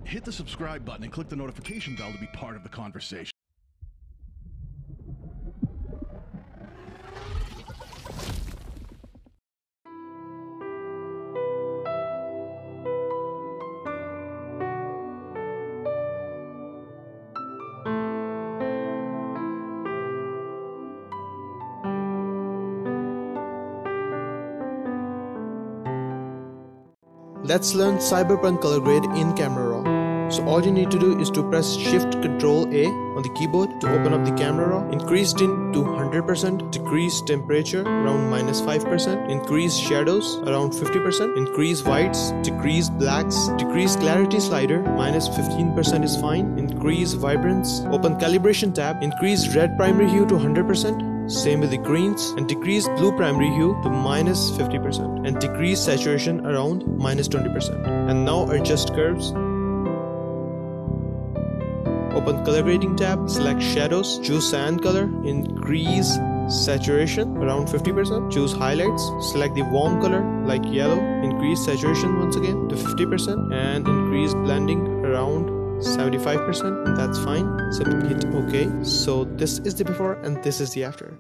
Hit the subscribe button and click the notification bell to be part of the conversation. Let's learn cyberpunk color grade in Camera Raw. So all you need to do is to press Shift Ctrl A on the keyboard to open up the Camera Raw. Increase tint to 100%, decrease temperature around -5%, increase shadows around 50%, increase whites, decrease blacks, decrease clarity slider, -15% is fine, increase vibrance, open calibration tab, increase red primary hue to 100%, same with the greens, and decrease blue primary hue to -50% and decrease saturation around -20%. And now adjust curves. Open color grading tab, select shadows, choose cyan color, increase saturation around 50%, choose highlights, select the warm color like yellow, increase saturation once again to 50% and increase blending around 75%, and that's fine. So hit OK. So this is the before and this is the after.